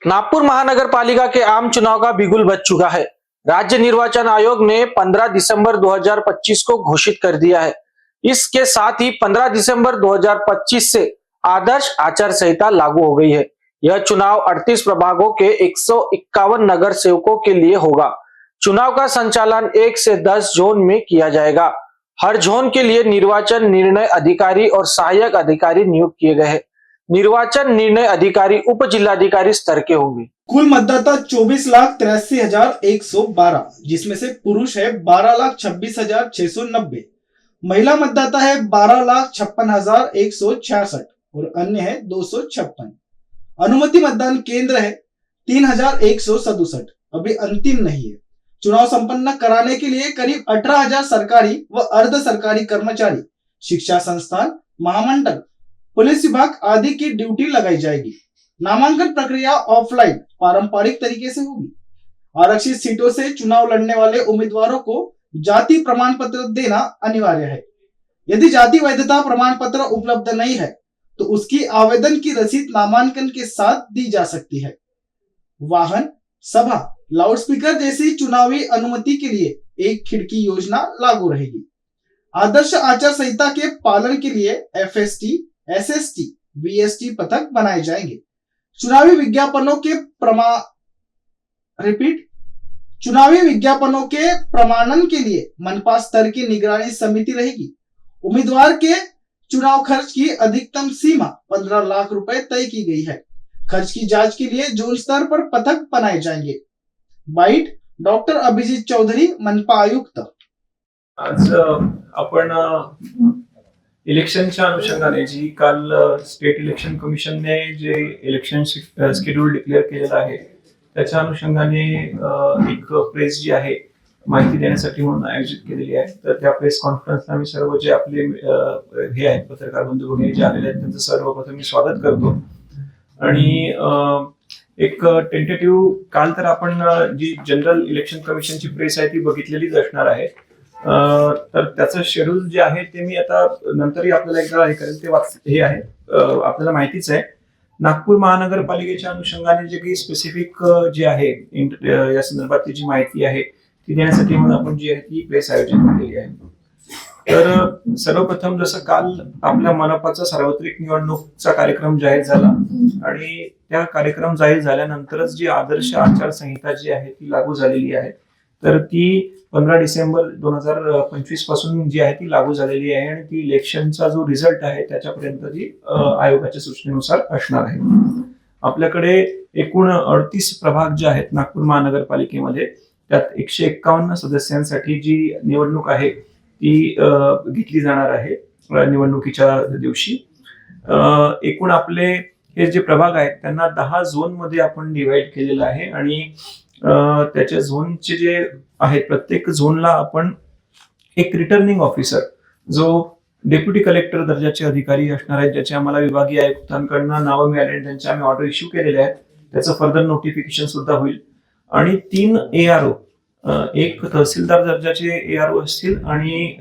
नागपुर महानगर पालिका के आम चुनाव का बिगुल बज चुका है। राज्य निर्वाचन आयोग ने 15 दिसंबर 2025 को घोषित कर दिया है। इसके साथ ही 15 दिसंबर 2025 से आदर्श आचार संहिता लागू हो गई है। यह चुनाव 38 प्रभागों के 151 नगर सेवकों के लिए होगा। चुनाव का संचालन 1 से 10 जोन में किया जाएगा। हर जोन के लिए निर्वाचन निर्णय अधिकारी और सहायक अधिकारी नियुक्त किए गए हैं। निर्वाचन निर्णय अधिकारी उप जिलाधिकारी स्तर के होंगे। कुल मतदाता 24,83,112, जिसमें से पुरुष है 12,26,690, महिला मतदाता है 12,56,166 और अन्य है 256। अनुमति मतदान केंद्र है 3,167, अभी अंतिम नहीं है। चुनाव संपन्न कराने के लिए करीब 18,000 सरकारी व अर्ध सरकारी कर्मचारी, शिक्षा संस्थान, महामंडल, पुलिस विभाग आदि की ड्यूटी लगाई जाएगी। नामांकन प्रक्रिया ऑफलाइन पारंपरिक तरीके से होगी। आरक्षित सीटों से चुनाव लड़ने वाले उम्मीदवारों को जाति प्रमाण पत्र देना अनिवार्य है। यदि जाति वैधता प्रमाण पत्र उपलब्ध नहीं है तो उसकी आवेदन की रसीद नामांकन के साथ दी जा सकती है। वाहन, सभा, लाउडस्पीकर जैसी चुनावी अनुमति के लिए एक खिड़की योजना लागू रहेगी। आदर्श आचार संहिता के पालन के लिए FST, SST, VST पथक बनाए जाएंगे। चुनावी विज्ञापनों के प्रमाणन के लिए मनपा स्तर की निगरानी समिति रहेगी। उम्मीदवार के चुनाव खर्च की अधिकतम सीमा 15 लाख रुपए तय की गई है। खर्च की जांच के लिए जोन स्तर पर पथक बनाए जाएंगे। बाईट डॉक्टर अभिजीत चौधरी, मनपा आयुक्त। आज आपण इलेक्शनच्या अनुषंगाने जी काल स्टेट इलेक्शन कमिशनने जे इलेक्शन शेड्यूल डिक्लेअर केलेलं आहे त्याच्या अनुषंगाने एक प्रेस जी आहे माहिती देण्यासाठी म्हणून आयोजित केलेली आहे। तर त्या प्रेस कॉन्फरन्सला आम्ही सर्व जे आपले हे आहेत पत्रकार बंधू भगिनी जे आलेले आहेत त्यांचं सर्वप्रथम मी स्वागत करतो। आणि एक टेंटेटिव्ह काल तर आपण जी जनरल इलेक्शन कमिशनची प्रेस आहे ती बघितलेलीच असणार आहे। तर त्याचं शेड्यूल जे आहे ते मी आता नंतरही आपल्याला एकदा हे करेल ते हे आहे आपल्याला माहितीच आहे। नागपूर महानगरपालिकेच्या अनुषंगाने जे काही स्पेसिफिक जे आहे या संदर्भातली जी माहिती आहे ती देण्यासाठी म्हणून आपण जी आहे ती प्रेस आयोजित केलेली आहे। तर सर्वप्रथम जसं काल आपल्या मनपाचा सार्वत्रिक निवडणूकचा कार्यक्रम जाहीर झाला आणि त्या कार्यक्रम जाहीर झाल्यानंतरच जी आदर्श आचारसंहिता जी आहे ती लागू झालेली आहे। तर ती 15 डिसेंबर 2025 पासून जी आहे ती लागू झालेली आहे आणि ती इलेक्शनचा जो रिझल्ट आहे त्याच्यापर्यंत ती आयोगाच्या सूचनेनुसार असणार आहे। आपल्याकडे एकूण 38 प्रभाग जे आहेत नागपूर महानगरपालिकेमध्ये त्यात 151 सदस्यांसाठी जी निवडणूक आहे ती घेतली जाणार आहे निवडणुकीच्या दिवशी। एकूण आपले हे जे प्रभाग आहेत त्यांना 10 झोन मध्ये आपण डिवाइड केलेलं आहे आणि त्याच्या झोनचे जे आहेत प्रत्येक झोनला आपण एक रिटर्निंग ऑफिसर जो डेप्युटी कलेक्टर दर्जाचे अधिकारी असणार आहेत ज्याचे आम्हाला विभागीय आयुक्तांकडून नावं मिळाली आणि त्यांच्या आम्ही ऑर्डर इश्यू केलेले आहेत। त्याचं फर्दर नोटिफिकेशन सुद्धा होईल आणि 3 ARO, एक तहसीलदार दर्जाचे ARO असतील आणि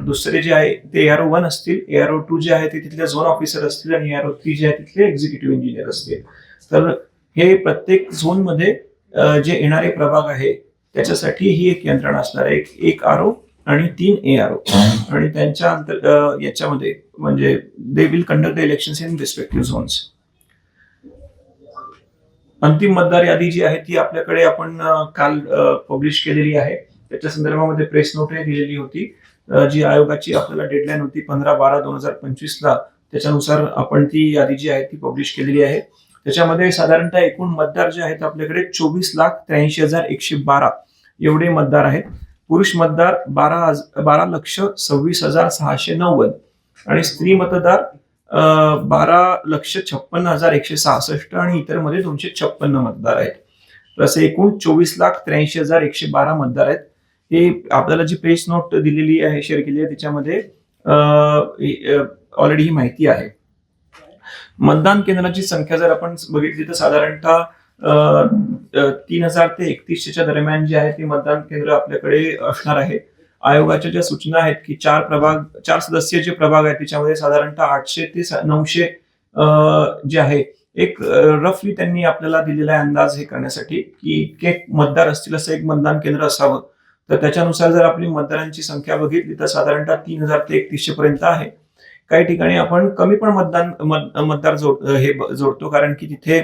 दुसरे जे आहे ते ARO 1 असतील, ARO 2 जे आहे ते तिथले झोन ऑफिसर असतील आणि ARO 3 जे आहे तिथले एक्झिक्युटिव्ह इंजिनियर असतील। तर हे प्रत्येक झोन मध्ये जे येणारे प्रभाग आहे त्याच्यासाठी ही एक यंत्रणा असणार आहे, एक RO आणि 3 ARO आणि त्यांच्या याच्यामध्ये म्हणजे they will conduct the elections in respective zones. अंतिम मतदार यादी जी आहे ती आपल्याकडे आपण काल पब्लिश केलेली आहे। त्याच्या संदर्भामध्ये प्रेस नोटही दिलेली होती जी आयोगाची आपल्याला डेडलाईन होती 15/12/2025 ला। त्याच्यानुसार आपण ती यादी जी आहे ती पब्लिश केलेली आहे। त्याच्यामध्ये साधारणतः एकूण मतदार जे आहेत आपल्याकडे 24,83,112 एवढे मतदार आहेत। पुरुष मतदार 12,26,690 आणि स्त्री मतदार 12,56,166 आणि इतर मध्ये 256 मतदार आहेत। तर असे एकूण 24,83,112 मतदार आहेत। हे आपल्याला जी प्रेस नोट दिलेली आहे शेअर केली आहे त्याच्यामध्ये ऑलरेडी ही माहिती आहे। मतदान केंद्राची संख्या जर आपण बघितली तर साधारणतः 3,000 ते 3100च्या दरम्यान जे आहे ती मतदान केंद्र आपल्याकडे असणार आहे। आयोगाच्या ज्या सूचना आहेत की 4 सदस्यीय जे प्रभाग आहेत त्याच्यामध्ये साधारणतः 800 ते 900 जे आहे एक रफली त्यांनी आपल्याला दिलेला आहे अंदाज हे करण्यासाठी की इतके मतदार असतील असं एक मतदान केंद्र असावं. तर त्याच्यानुसार जर आपली मतदारांची संख्या बघितली तर साधारणतः 3000 ते 3100 पर्यंत आहे. काही ठिकाणी आपण कमी पण मतदार जोडतो कारण की तिथे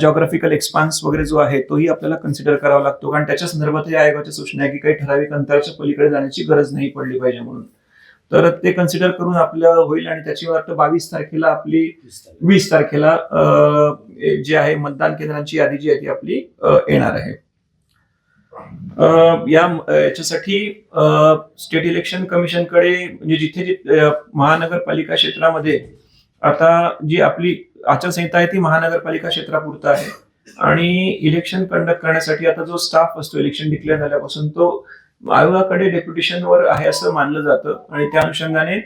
जॉग्राफिकल एक्सपान्स वगैरे जो आहे तोही आपल्याला कन्सिडर करावा लागतो, कारण त्याच्या संदर्भात या आयोगाच्या सूचना आहे की काही ठराविक अंतराच्या पलीकडे जाण्याची गरज नाही पडली पाहिजे म्हणून. तर ते कन्सिडर करून आपलं होईल आणि त्याची वाटतं 22 तारखेला आपली 20 तारखेला जे आहे मतदान केंद्रांची यादी जी आहे ती आपली येणार आहे. याच्यासाठी स्टेट इलेक्शन कमिशनकडे म्हणजे जिथे महानगरपालिका क्षेत्रामध्ये आता जी आपली आचारसंहिता आहे ती महानगरपालिका क्षेत्रापुरता आहे आणि इलेक्शन कंडक्ट करण्यासाठी आता जो स्टाफ असतो इलेक्शन डिक्लेअर झाल्यापासून तो आयोगाकडे डेप्युटेशनवर आहे असं मानलं जातं आणि त्या अनुषंगाने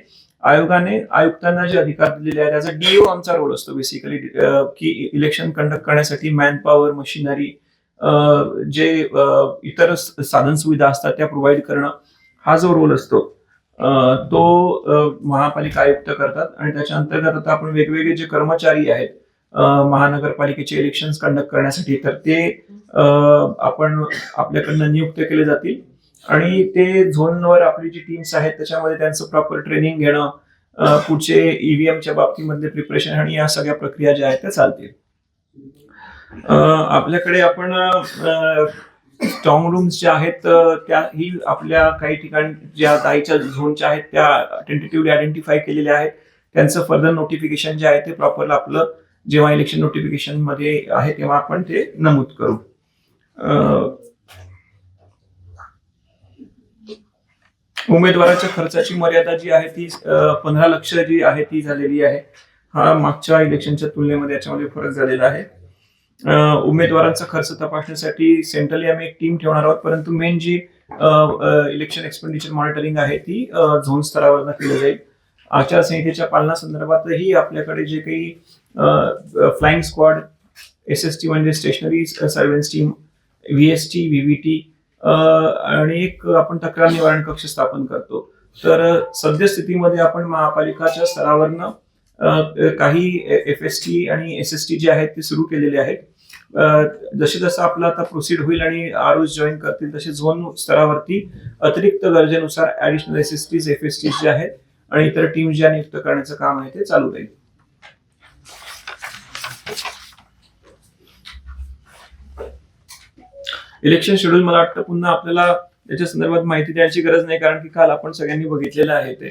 आयोगाने आयुक्तांना जे अधिकार दिलेले आहेत त्याचा डीओ आमचा रोल असतो बेसिकली की इलेक्शन कंडक्ट करण्यासाठी मॅन पॉवर, मशिनरी, जे इतर साधन सुविधा असतात त्या प्रोव्हाइड करणं हा जो रोल असतो तो महापालिका आयुक्त करतात आणि त्याच्या अंतर्गत आता आपण वेगवेगळे जे कर्मचारी आहेत महानगरपालिकेचे इलेक्शन कंडक्ट करण्यासाठी तर ते आपण आपल्याकडनं नियुक्त केले जातील आणि ते झोनवर आपली जी टीम्स आहेत त्याच्यामध्ये त्यांचं प्रॉपर ट्रेनिंग घेणं, पुढचे ईव्हीएमच्या बाबतीमधले प्रिपरेशन आणि या सगळ्या प्रक्रिया ज्या आहेत त्या चालतील. आपल्याकडे आपण स्ट्रॉंग रूम्स ज्या आहेत त्याही आपल्या काही ठिकाणी ज्या दाईच्या झोनच्या आहेत त्या टेंटेटिव्हली आयडेंटिफाय केलेल्या आहेत. त्यांचं फर्दर नोटिफिकेशन जे आहे ते प्रॉपर आपलं जेव्हा इलेक्शन नोटिफिकेशन मध्ये आहे तेव्हा आपण ते नमूद करू. उमेदवाराच्या खर्चाची मर्यादा जी आहे ती 15 लक्ष जी आहे ती झालेली आहे. हा मागच्या इलेक्शनच्या तुलनेमध्ये याच्यामध्ये फरक झालेला आहे. उमेदवारांचा खर्च तपासण्यासाठी सेंट्रली आम्ही एक टीम ठेवणार आहोत, परंतु मेन जी इलेक्शन एक्सपेंडिचर मॉनिटरिंग आहे ती झोन स्तरावर केली जाईल. आचारसंहितेच्या पालनासंदर्भातही आपल्याकडे जे काही फ्लाइंग स्क्वॉड, SST म्हणजे स्टेशनरी सर्व्हेन्स टीम, VST, VVT आणि एक आपण तक्रार निवारण कक्ष स्थापन करतो. तर सद्यस्थितीमध्ये आपण महापालिकाच्या स्तरावरनं काही FST आणि SST जे आहेत ते सुरू केलेले आहेत. जसे जसं आपलं आता प्रोसीड होईल आणि ROs जॉईन करतील तसे झोन स्तरावरती अतिरिक्त गरजेनुसार ऍडिशनल SSTs, FSTs जे आहेत आणि इतर टीम ज्या नियुक्त करण्याचं काम आहे ते चालू राहील. इलेक्शन शेड्यूल मला वाटतं पुन्हा आपल्याला त्याच्या संदर्भात माहिती द्यायची गरज नाही कारण की काल आपण सगळ्यांनी बघितलेलं आहे ते.